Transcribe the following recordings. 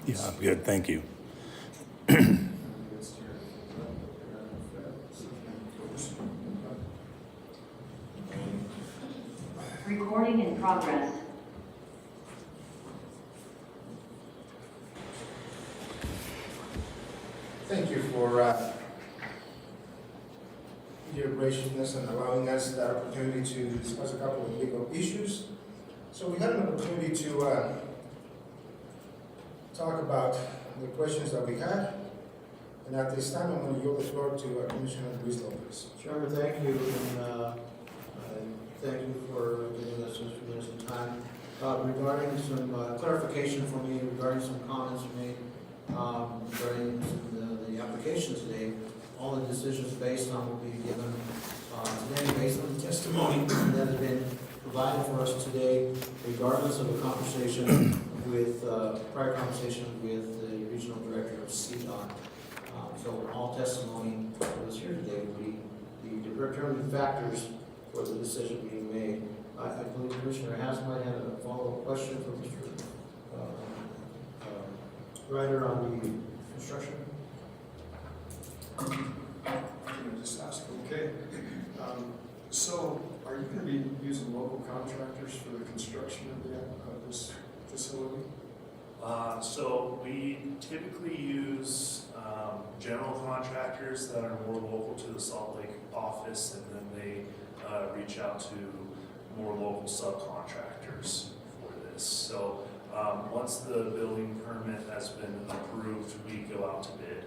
Yeah, I'm good, thank you. Recording in progress. Thank you for your graciousness and allowing us the opportunity to discuss a couple of legal issues. So we had an opportunity to talk about the questions that we had. And at this time, I'm going to yield the floor to Commissioner Luis Lopez. Chairman, thank you, and thank you for giving us some time. Regarding some clarification for me, regarding some comments made regarding the application today, all the decisions based on will be given today based on the testimony that has been provided for us today, regardless of a conversation with, prior conversation with the regional director of CDOT. So all testimony that was here today will be the determining factors for the decision being made. I believe Commissioner Hasselman had a follow-up question for Mr. Ryder on the construction. Can I just ask, okay, so are you going to be using local contractors for the construction of this facility? So we typically use general contractors that are more local to the Salt Lake office, and then they reach out to more local subcontractors for this. So once the building permit has been approved, we go out to bid,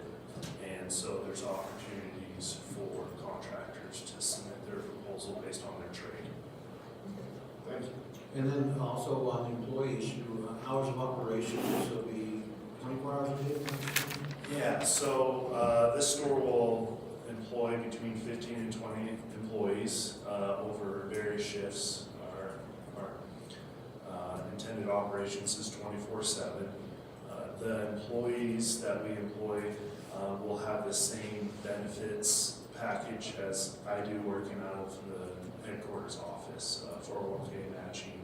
and so there's opportunities for contractors to submit their proposal based on their trade. Thank you. And then also on the employee issue, hours of operation, this will be 24 hours a day? Yeah, so this store will employ between 15 and 20 employees over various shifts. Our intended operations is 24/7. The employees that we employ will have the same benefits package as I do working out of the headquarters office, 401k matching,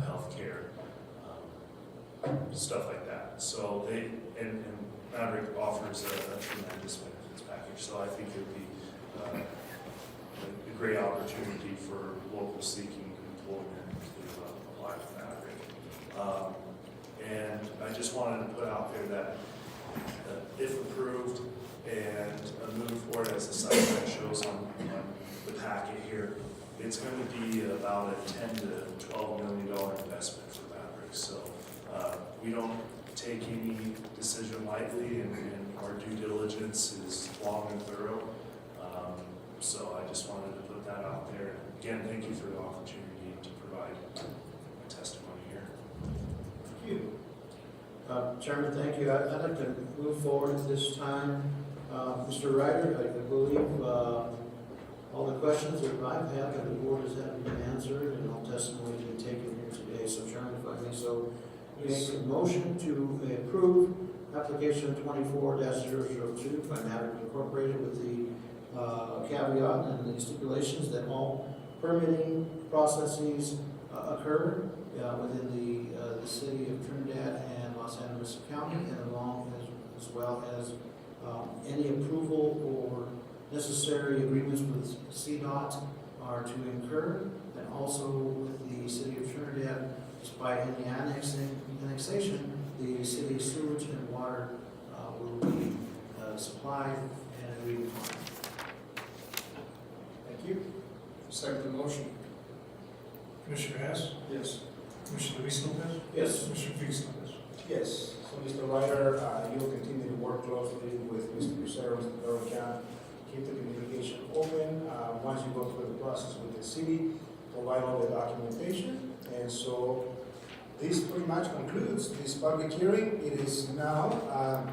healthcare, stuff like that. So they, and Maverick offers a tremendous benefits package, so I think it would be a great opportunity for local seeking employment to apply to Maverick. And I just wanted to put out there that if approved and moved forward as the site plan shows on the packet here, it's going to be about a $10 to $12 million investment for Maverick. So we don't take any decision lightly, and our due diligence is long and thorough. So I just wanted to put that out there. Again, thank you for the opportunity to provide my testimony here. Thank you. Chairman, thank you. I'd like to move forward at this time. Mr. Ryder, I believe all the questions that I've had that the board has had been answered, and all testimony has been taken here today. So, Chairman, if I may so make a motion to approve application 24-002 by Maverick Incorporated with the caveat and the stipulations that all permitting processes occur within the city of Trinidad and Los Angeles County, and along as well as any approval or necessary agreements with CDOT are to incur, and also with the city of Trinidad, despite any annexation, the city sewage and water will be supplied and agreed upon. Thank you. Second the motion? Commissioner Hess, Yes. Commissioner Luis Lopez, Yes. Commissioner Felix Lopez. Yes. So, Mr. Ryder, you'll continue to work closely with Mr. Lucero, Mr. Dorican. Keep the communication open. Once you go through the process with the city, provide all the documentation. And so this pretty much concludes this public hearing. It is now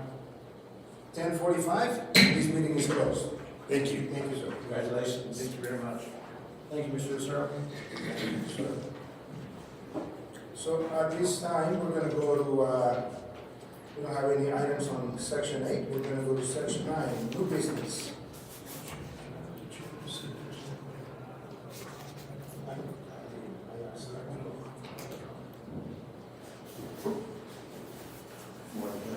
10:45. This meeting is closed. Thank you. Thank you, sir. Congratulations. Thank you very much. Thank you, Mr. Lucero. So at this time, we're going to go to, we don't have any items on section 8. We're going to go to section 9, new business. More than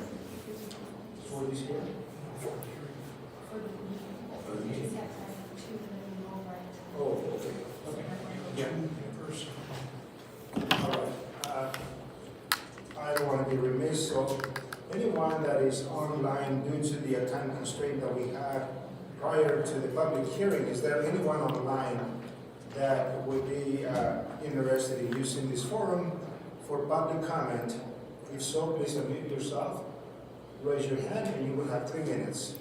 Yeah. In person. All right. I don't want to be remiss, so anyone that is online due to the time constraint that we had prior to the public hearing, is there anyone online that would be interested in using this forum for public comment? If so, please unmute yourself, raise your hand, and you will have 3 minutes.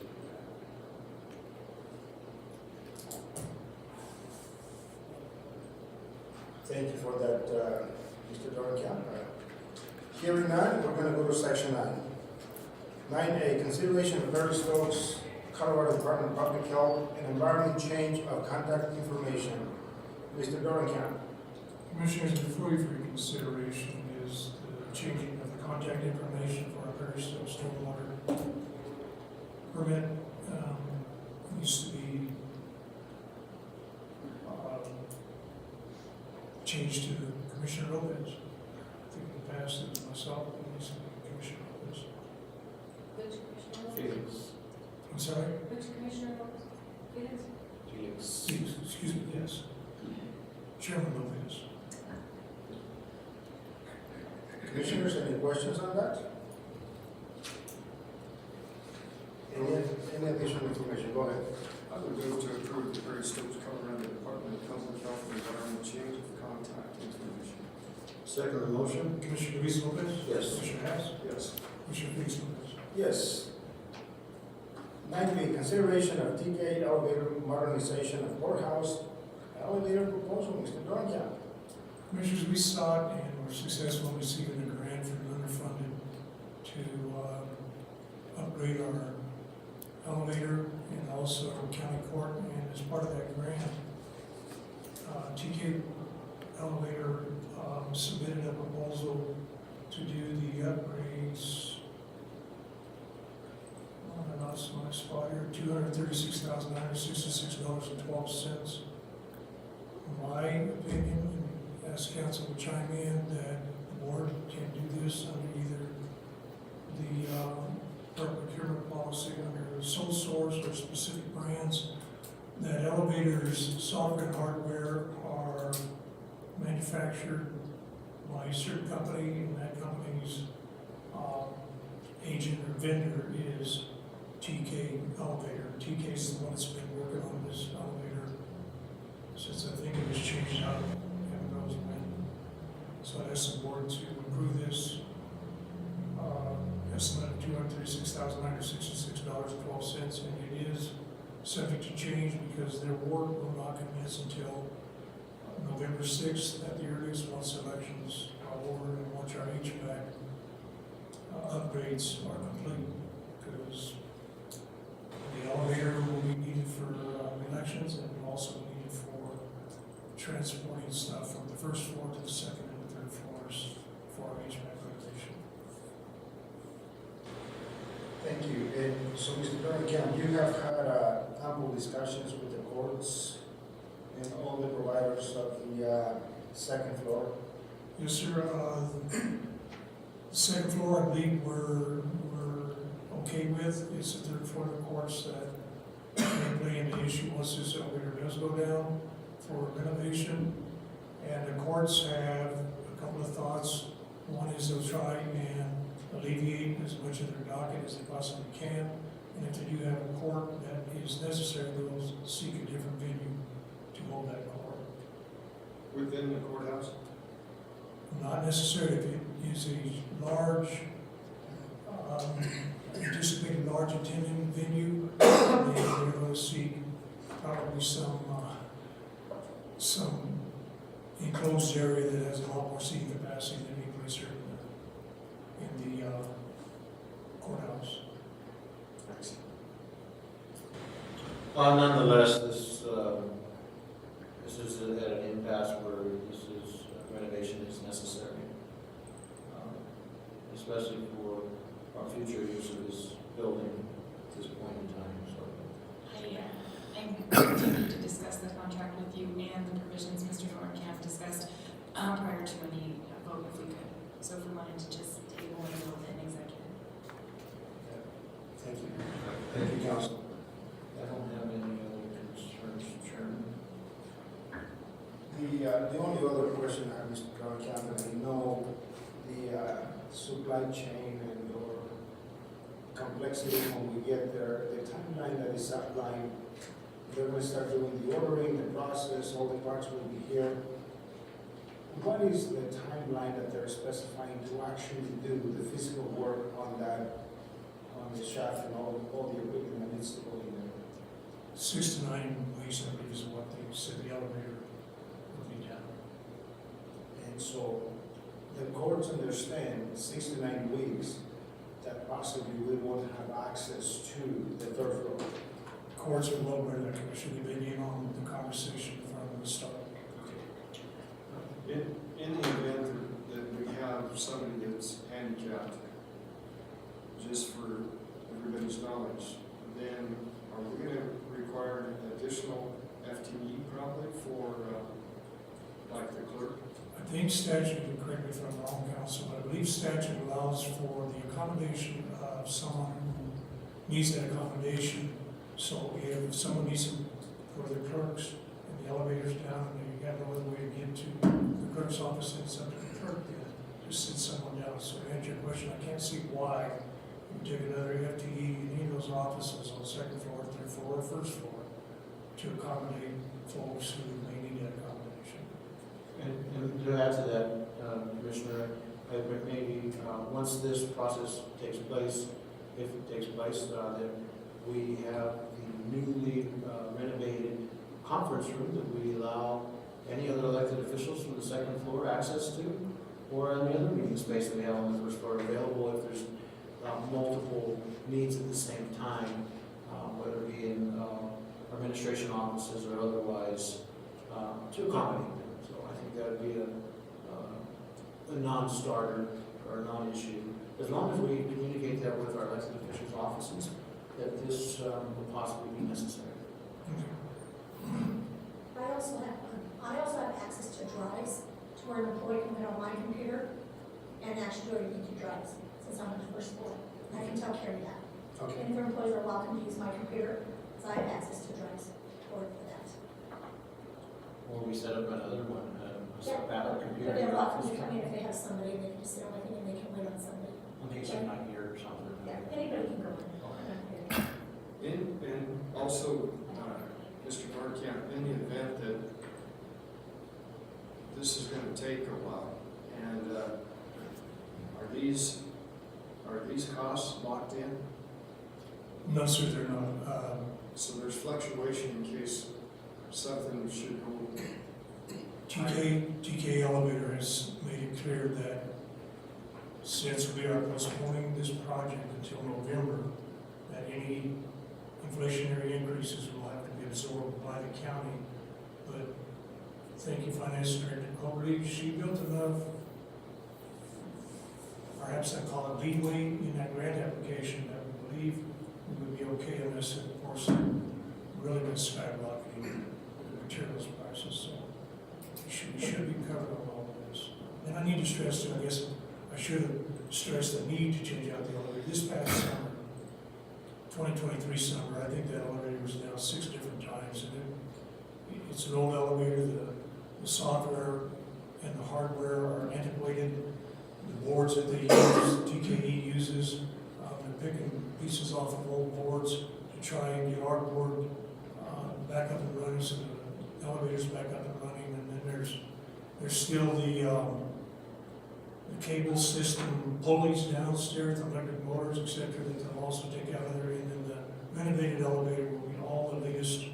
Thank you for that, Mr. Dorian. Hearing none, we're going to go to section 9. 9A, consideration of Prairie Stokes, Colorado Department of Public Health and Environment change of contact information. Mr. Dorian. Commissioners, before you for your consideration is the changing of the contact information for our Prairie Stokes stormwater permit. Used to be changed to Commissioner Lopez. I think in the past it was myself, it used to be Commissioner Lopez. Which commissioner? Felix. I'm sorry? Which commissioner? Felix? Excuse me, yes. Chairman Lopez. Commissioners, any questions on that? Any additional information? Go ahead. I would move to approve the Prairie Stokes, Colorado Department of Public Health and Environment change of contact information. Second the motion? Commissioner Luis Lopez? Yes. Commissioner Hess? Yes. Commissioner Felix Lopez? Yes. 9B, consideration of TK elevator modernization of courthouse elevator proposal. Mr. Dorian. Commissioners, we sought and were successful in receiving a grant from the underfunded to upgrade our elevator and also county court. And as part of that grant, TK Elevator submitted a proposal to do the upgrades. I lost my spot here, $236,966.12. My opinion, and ask council to chime in, that the board can do this under either the procurement policy under sole source or specific brands. That elevators, software and hardware are manufactured by a certain company, and that company's agent or vendor is TK Elevator. TK is the one that's been working on this elevator since I think it was changed out, heaven knows when. So I asked the board to approve this estimate of $236,966.12, and it is subject to change because their work will not commence until November 6th at the earliest, once elections are over and once our HVAC upgrades are complete, because the elevator will be needed for elections and will also be needed for transporting stuff from the first floor to the second and the third floors for our HVAC renovation. Thank you. And so, Mr. Dorian, you have had ample discussions with the courts and all the providers of the second floor. Yes, sir. The second floor, I believe we're okay with. It's the third floor of the courts that may play into issue once this elevator does go down for renovation. And the courts have a couple of thoughts. One is they'll try and alleviate as much of their docket as they possibly can. And if they do have a court that is necessary, they'll seek a different venue to hold that court. Within the courthouse? Not necessarily. If it is a large, anticipated large attending venue, they're going to seek probably some enclosed area that has a lot more seating capacity than any place here in the courthouse. Nonetheless, this is at an impasse where renovation is necessary, especially for our future use of this building at this point in time, so. I'm continuing to discuss the contract with you and the provisions Mr. Dorncamp discussed prior to any vote, if we could. So if we wanted to just table and vote in executive. Thank you. Thank you, Council. I don't have any other concerns, Chairman. The only other question I have, Mr. Camp, and I know the supply chain and or complexity when we get there, the timeline that is outlined, they're gonna start doing the ordering, the process, all the parts will be here. What is the timeline that they're specifying to actually do the physical work on that, on the shaft and all the equipment that needs to go in there? 6 to 9 weeks, I believe, is what they said the elevator would be down. And so the courts understand 6 to 9 weeks that possibly we won't have access to the third floor. Courts are well aware of that, Commissioner. They've been in on the conversation from the start. In the event that we have somebody that's handicapped, just for everybody's knowledge, then are we gonna require an additional FTE probably for, like the clerk? I think statute, and correct me if I'm wrong, counsel, but I believe statute allows for the accommodation of someone who needs that accommodation. So if someone needs them for their clerks and the elevator's down and you have no other way to get to the clerk's office, then it's up to the clerk then to sit someone down. So to answer your question, I can't see why you would take another FTE in any of those offices on the second floor, third floor, or first floor to accommodate folks who may need that accommodation. And to add to that, Commissioner, maybe once this process takes place, if it takes place, then we have the newly renovated conference room that we allow any other elected officials from the second floor access to, or any other meeting space that we have on the first floor available if there's multiple needs at the same time, whether it be in administration offices or otherwise, to accommodate them. So I think that would be a non-starter or a non-issue, as long as we communicate that with our elected officials' offices, that this will possibly be necessary. I also have access to drives to where an employee can put on my computer and actually go to YouTube drives, since I'm on the first floor. I can tell Carrie that. Okay. And their employees are welcome to use my computer, so I have access to drives for that. Or we set up another one, a Yeah. backup computer. But they're welcome to come in if they have somebody, they can just sit on my thing and they can wait on somebody. In case I'm not here or something. Yeah, anybody can go in. And also, Mr. Nordkamp, in the event that this is gonna take a while, and are these costs locked in? No, sir, they're not. So there's fluctuation in case something should go. TK Elevator has made it clear that since we are postponing this project until November, that any inflationary increases will have to be absorbed by the county. But thank you, Finance Director Colby. She built enough, perhaps I call it leeway in that grant application that we believe we would be okay unless, of course, really been skyrocketing the materials prices. So we should be covered on all of this. And I need to stress too, I guess I should have stressed the need to change out the elevator. This past summer, 2023 summer, I think that elevator was down 6 different times. And it's an old elevator, the software and the hardware are antiquated. The boards that they use, TKE uses, they're picking pieces off of old boards to try and get our board back up and running, so the elevator's back up and running. And then there's still the cable system pulleys downstairs, electric motors, etc., that they'll also take out of there. And then the renovated elevator will meet all the latest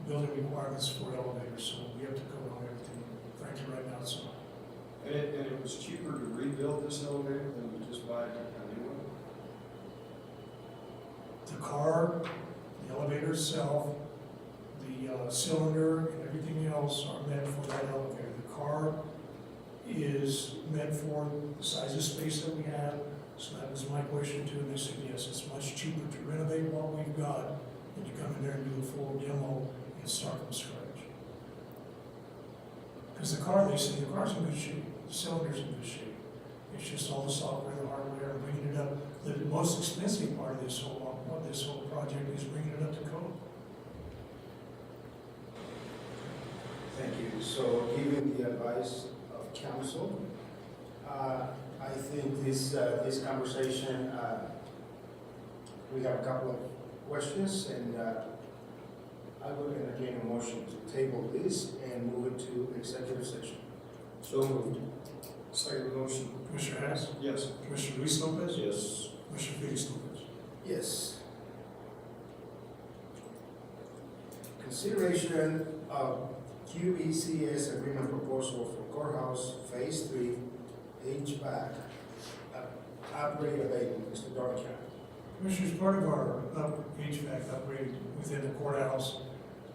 building requirements for elevators. So we have to cover on everything, frankly, right now. So And it was cheaper to rebuild this elevator than to just buy a new one? the car, the elevator itself, the cylinder, and everything else are meant for that elevator. The car is meant for the size of space that we have. So that was my question too, and they said, yes, it's much cheaper to renovate what we've got than to come in there and do a full demo and start from scratch. Because the car, they say, the car's in good shape, the cylinder's in good shape. It's just all the software, the hardware, and bringing it up. The most expensive part of this whole project is bringing it up to code. Thank you. So given the advice of council, I think this conversation, we have a couple of questions, and I would entertain a motion to table this and move it to executive session. So moved. Second motion. Commissioner Hess, Yes. Commissioner Luis Lopez, Yes. Commissioner Felix Lopez. Yes. Consideration of QECS agreement proposal for courthouse Phase 3 HVAC upgrade abatement, Mr. Darkey. Commissioners, part of our HVAC upgrade within the courthouse,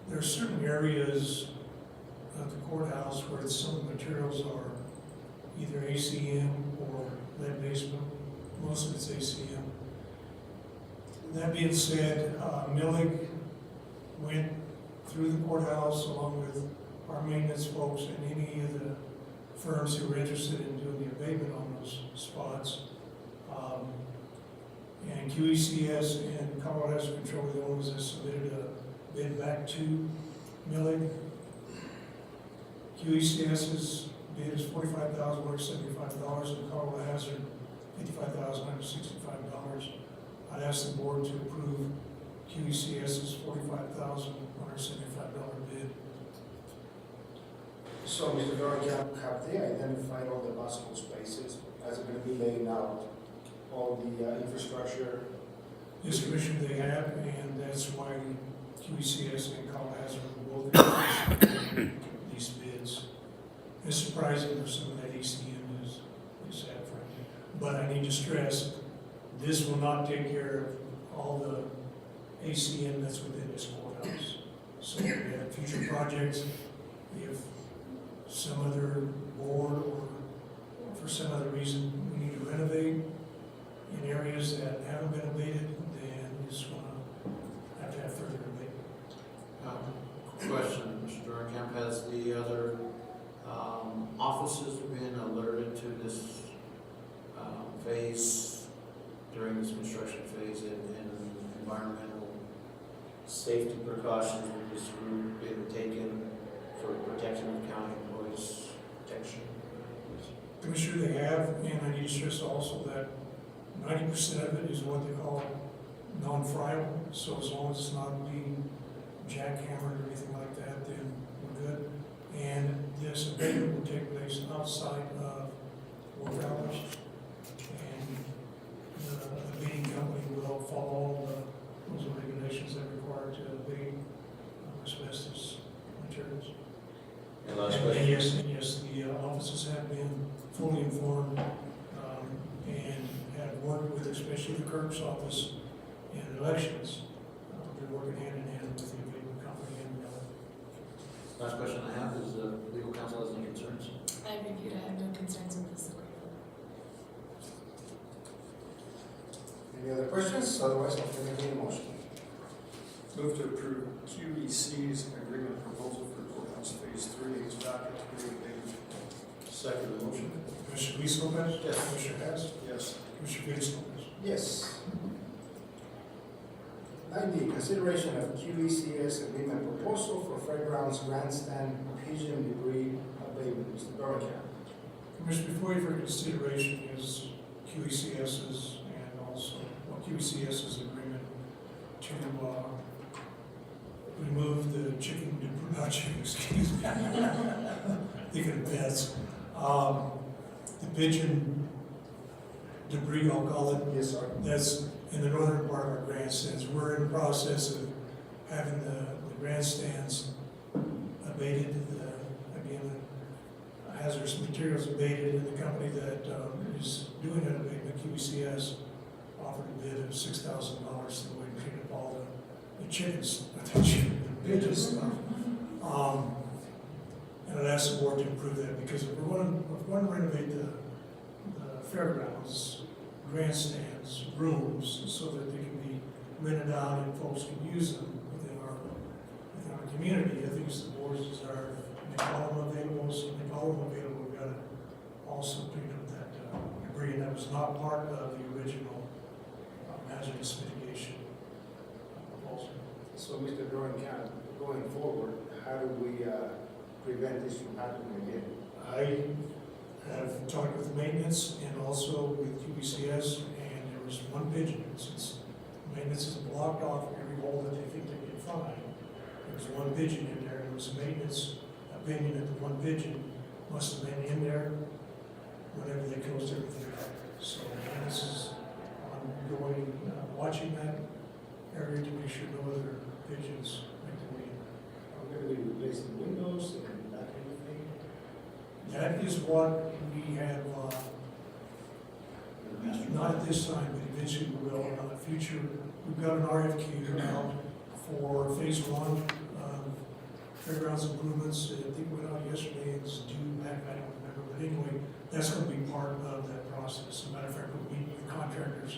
there are certain areas of the courthouse where some of the materials are either ACM or lead basement. Most of it's ACM. That being said, Millig went through the courthouse along with our maintenance folks and any of the firms who were interested in doing the abatement on those spots. And QECS and Colorado Hazard Control were the ones that submitted a bid back to Millig. QECS's bid is $45,175, and Colorado Hazard $55,965. I'd ask the board to approve QECS's $45,175 bid. So, Mr. Darkey, have they identified all the possible spaces as they're going to be laying out all the infrastructure? This commission they have, and that's why QECS and Colorado Hazard were both interested in these bids. It's surprising for some of that ECM is sad, frankly. But I need to stress, this will not take care of all the ACM that's within this courthouse. So if we have future projects, if some other board or for some other reason we need to renovate in areas that haven't been abated, then it's going to have further abatement. Question, Mr. Durenkamp, has the other offices been alerted to this phase, during this construction phase, and environmental safety precautions with this group been taken for protection of county employees' protection? Commissioner, they have, and I need to stress also that 90% of it is what they call non-friable, so as long as it's not being jackhammered or anything like that, then we're good. And this abatement will take place outside of work hours, and the abating company will follow all the rules and regulations that are required to abate asbestos materials. And last And question. yes, the offices have been fully informed and have worked with, especially the clerk's office in elections. They're working hand in hand with the abatement company and Last question I have is, legal counsel has any concerns? I reviewed, I have no concerns with this agreement. Any other questions? Otherwise, I'll entertain a motion. Move to approve QEC's agreement proposal for courthouse Phase 3 HVAC upgrade abatement. Second motion. Commissioner Luis Lopez. Yes. Commissioner Hess. Yes. Commissioner Felix Lopez. Yes. 9D, consideration of QECS agreement proposal for fairgrounds grandstand pigeon debris abatement. Mr. Darkey. Commissioner, before you for consideration is QECS's and also QECS's agreement to remove the chicken, not chicken, excuse me. Thinking of pets. The pigeon debris, I'll call it, Yes, sir. that's in the northern part of our grandstands. We're in the process of having the grandstands abated, again, the hazardous materials abated, and the company that is doing that abatement, QECS, offered a bid of $6,000 so that we can clean up all the chickens, not the chicken, the pigeon stuff. And I'd ask the board to approve that, because if we're going to renovate the fairgrounds, grandstands, rooms, so that they can be rented out and folks can use them within our community. I think it's the board's desire to make all of them available, so to make all of them available, we've got to also clean up that debris, and that was not part of the original hazardous mitigation proposal. So, Mr. Darkey, going forward, how do we prevent this from happening again? I have talked with maintenance and also with QBCS, and there was one pigeon, since maintenance has blocked off every hole that they think they can find. There was one pigeon in there, and it was maintenance opinion that the one pigeon must have been in there whenever they closed everything up. So maintenance is ongoing, watching that area to make sure no other pigeons make their way in. Are we going to be replacing windows and that kind of thing? That is what we have, not at this time, but eventually we will in the future. We've got an RFQ out for phase one of fairgrounds improvements. I think it went out yesterday, it's due back, I don't remember, but anyway, that's going to be part of that process. As a matter of fact, we'll meet with the contractors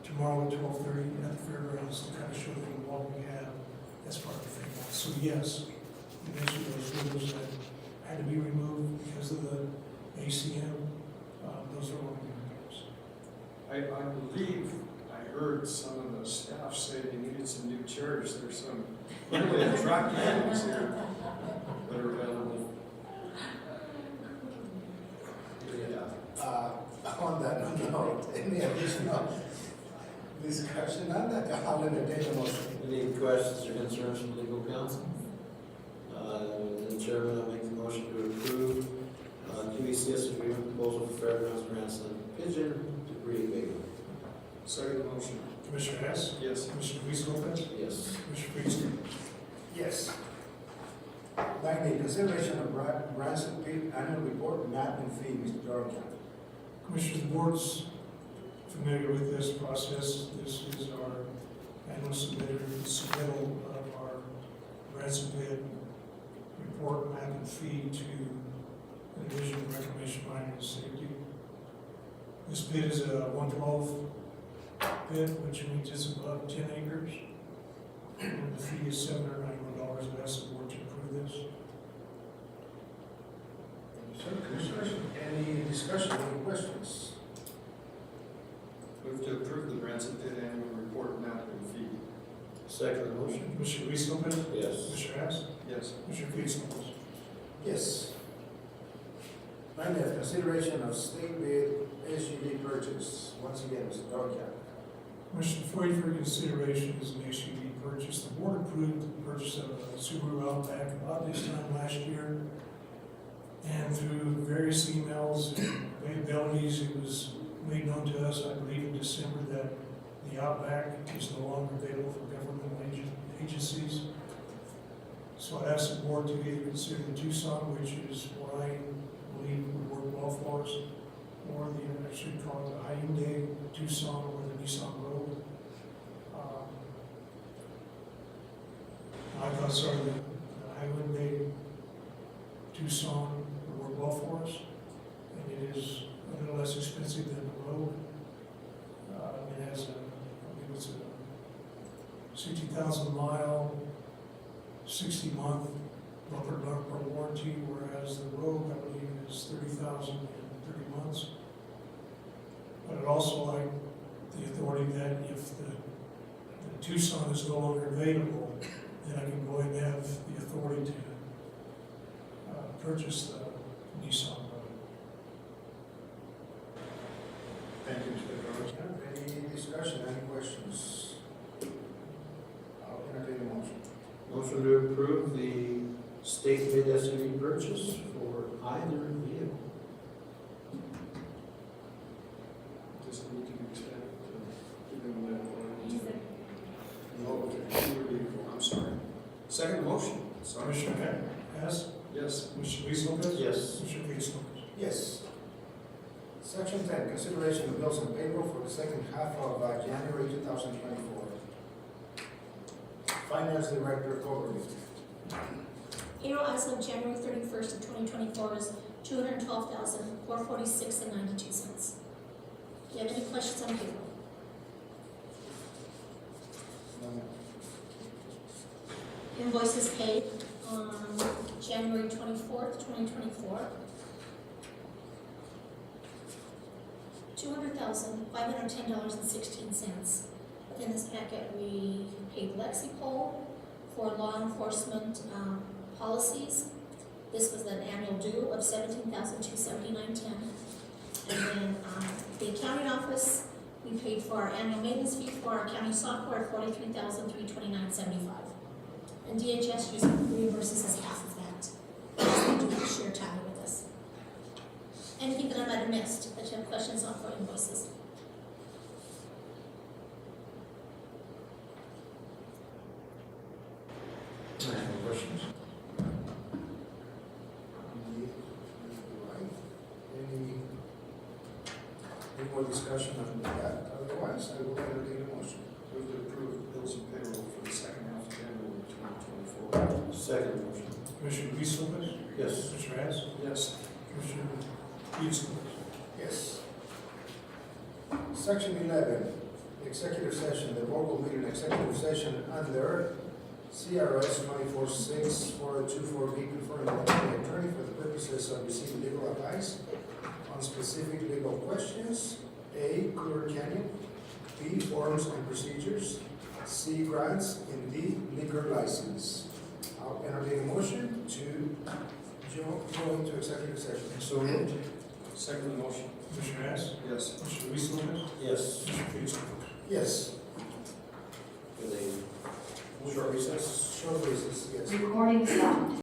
tomorrow at 12:30 at the fairgrounds to kind of show them what we have as part of the fairgrounds. So yes, eventually those windows that had to be removed because of the ACM, those are all going to be removed. I believe I heard some of the staff say they needed some new chairs. There's some really attractive ones here that are available. On that note, any additional discussion on that? I'll entertain a motion. Any questions or concerns from legal counsel? Then Chairman, I'll make the motion to approve QECS agreement proposal for Fairgrounds grants and pigeon debris abatement. Second motion. Commissioner Hess, Yes. Commissioner Luis Lopez, Yes. Commissioner Priestley. Yes. 9A, consideration of Branson Pit annual report, map and fee, Mr. Dorcas. Commissioners, the board's familiar with this process. This is our annual submittal of our ransom bid report, map, and fee to the Division of Reclamation, Mining, and Safety. This bid is a 112 bid, which means it's above 10 acres. And the fee is $791. I ask the board to approve this. Sir, Commissioners, any discussion, any questions? Move to approve the Branson Pit annual report, map and fee. Second motion? Commissioner Luis Lopez, Yes. Commissioner Hess, Yes. Commissioner Priestley. Yes. 9F, consideration of state bid SUV purchase. Once again, Mr. Dorcas. Commissioner, for you for consideration is an SUV purchase. The board approved the purchase of a Subaru Outback about this time last year. And through various emails and availabilities, it was made known to us, I believe in December, that the Outback is no longer available for governmental agencies. So I asked the board to either consider the Tucson, which is what I believe would work well for us, or the, I should call it the Hyundai Tucson or the Nissan Rogue. I thought, sorry, the Hyundai Tucson would work well for us, and it is a little less expensive than the Rogue. It has a, I believe it's a 60,000 mile, 60-month bumper warranty, whereas the Rogue, I believe, is 30,000 in 30 months. But I'd also like the authority that if the Tucson is no longer available, then I can go ahead and have the authority to purchase the Nissan Rogue. Thank you, Mr. Dorcas. Any discussion, any questions? I'll entertain a motion. Motion to approve the state bid SUV purchase for either vehicle. Does it need to be said to give them that authority? No, okay. I'm sorry. Second motion. Sorry. Commissioner Hess, Yes. Commissioner Luis Lopez. Yes. Commissioner Priestley. Yes. Section 10, consideration of bills and payroll for the second half of January 2024. Finance Director Coburn. Payroll as of January 31st of 2024 is $212,446.92. Do you have any questions on payroll? Invoices paid on January 24th, 2024. $200,510.16. Within this packet, we paid Lexipol for law enforcement policies, This was an annual due of $17,279.10. And then, the accounting office, we paid for our annual maintenance fee for our accounting software, $43,329.75. And DHS reimburses us half of that. They do the share tally with us. Anything that I might have missed, that you have questions on for invoices? Any questions? Any more discussion on that? Otherwise, I will entertain a motion. Move to approve bills and payroll for the second half of January 2024. Second motion. Commissioner Luis Lopez, Yes. Commissioner Hess, Yes. Commissioner Evans. Yes. Section 11, executive session. The board will meet in executive session under CRS 246402-4B, confirming with the attorney for the purposes of receiving legal advice on specific legal questions. A, Clear Canyon. B, forms and procedures. C, grants. And D, liquor license. I'll entertain a motion to go into executive session. So moved. Second motion. Commissioner Hess, Yes. Commissioner Luis Lopez, Yes. Commissioner Evans. Yes. With a Short recess, yes. Recording stopped.